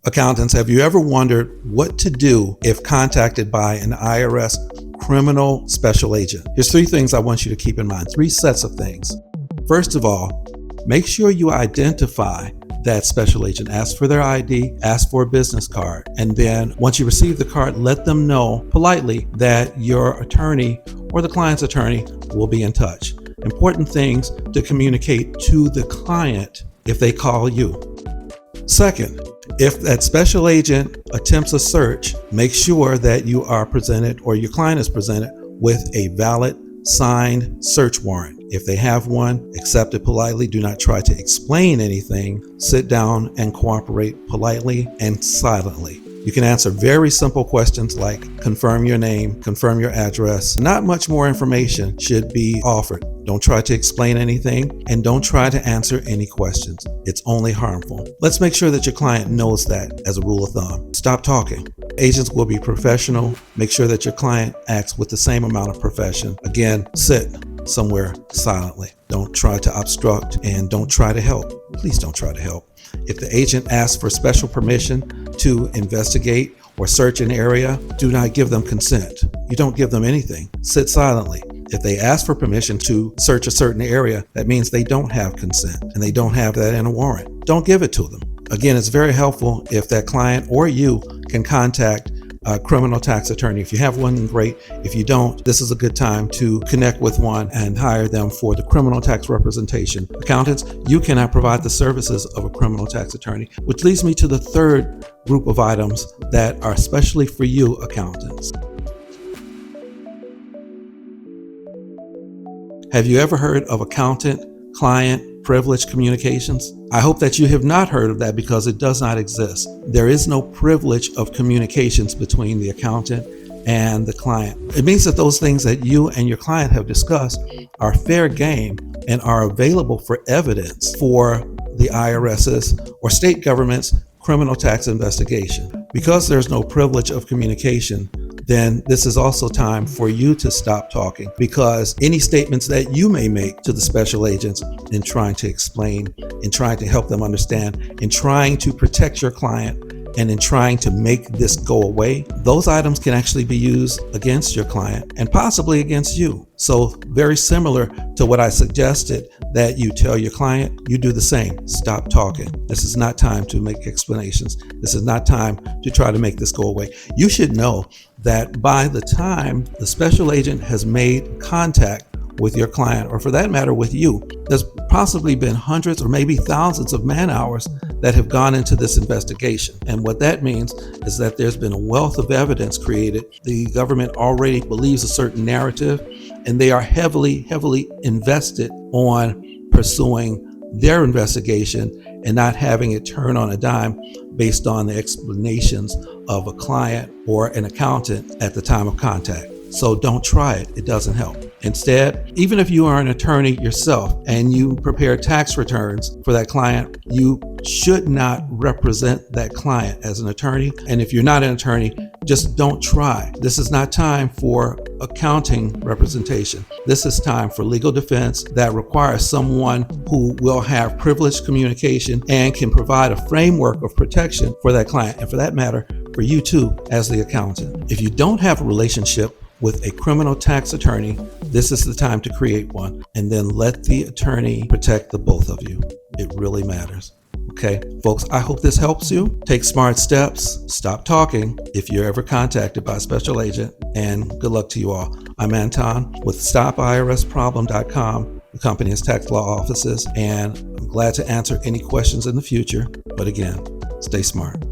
Accountants, have you ever wondered what to do if contacted by an IRS criminal special agent? Here's 3 things I want you to keep in mind, 3 sets of things. First of all, make sure you identify that special agent. Ask for their ID, ask for a business card, and then once you receive the card, let them know politely that your attorney or the client's attorney will be in touch. Important things to communicate to the client if they call you. Second, if that special agent attempts a search, make sure that you are presented or your client is presented with a valid signed search warrant. If they have one, accept it politely. Do not try to explain anything. Sit down and cooperate politely and silently. You can answer very simple questions like confirm your name, confirm your address. Not much more information should be offered. Don't try to explain anything and don't try to answer any questions. It's only harmful. Let's make sure that your client knows that as a rule of thumb. Stop talking. Agents will be professional. Make sure that your client acts with the same amount of profession. Again, sit somewhere silently. Don't try to obstruct and don't try to help. Please don't try to help. If the agent asks for special permission to investigate or search an area, do not give them consent. You don't give them anything. Sit silently. If they ask for permission to search a certain area, that means they don't have consent and they don't have that in a warrant. Don't give it to them. Again, it's very helpful if that client or you can contact a criminal tax attorney. If you have one, great. If you don't, this is a good time to connect with one and hire them for the criminal tax representation. Accountants, you cannot provide the services of a criminal tax attorney, which leads me to the third group of items that are especially for you, accountants. Have you ever heard of accountant-client privilege communications? I hope that you have not heard of that because it does not exist. There is no privilege of communications between the accountant and the client. It means that those things that you and your client have discussed are fair game and are available for evidence for the IRS's or state government's criminal tax investigation. Because there's no privilege of communication, then this is also time for you to stop talking, because any statements that you may make to the special agents in trying to explain, in trying to help them understand, in trying to protect your client, and in trying to make this go away, those items can actually be used against your client and possibly against you. So very similar to what I suggested that you tell your client, you do the same. Stop talking. This is not time to make explanations. This is not time to try to make this go away. You should know that by the time the special agent has made contact with your client, or for that matter with you, there's possibly been hundreds or maybe thousands of man hours that have gone into this investigation. And what that means is that there's been a wealth of evidence created. The government already believes a certain narrative, and they are heavily invested on pursuing their investigation and not having it turn on a dime based on the explanations of a client or an accountant at the time of contact. So don't try it. It doesn't help. Instead, even if you are an attorney yourself and you prepare tax returns for that client, you should not represent that client as an attorney. And if you're not an attorney, just don't try. This is not time for accounting representation. This is time for legal defense that requires someone who will have privileged communication and can provide a framework of protection for that client, and for that matter, for you too as the accountant. If you don't have a relationship with a criminal tax attorney, this is the time to create one, and then let the attorney protect the both of you. It really matters. Okay, folks, I hope this helps you. Take smart steps. Stop talking if you're ever contacted by a special agent, and good luck to you all. I'm Anton with StopIRSProblem.com. The company has tax law offices, and I'm glad to answer any questions in the future. But again, stay smart.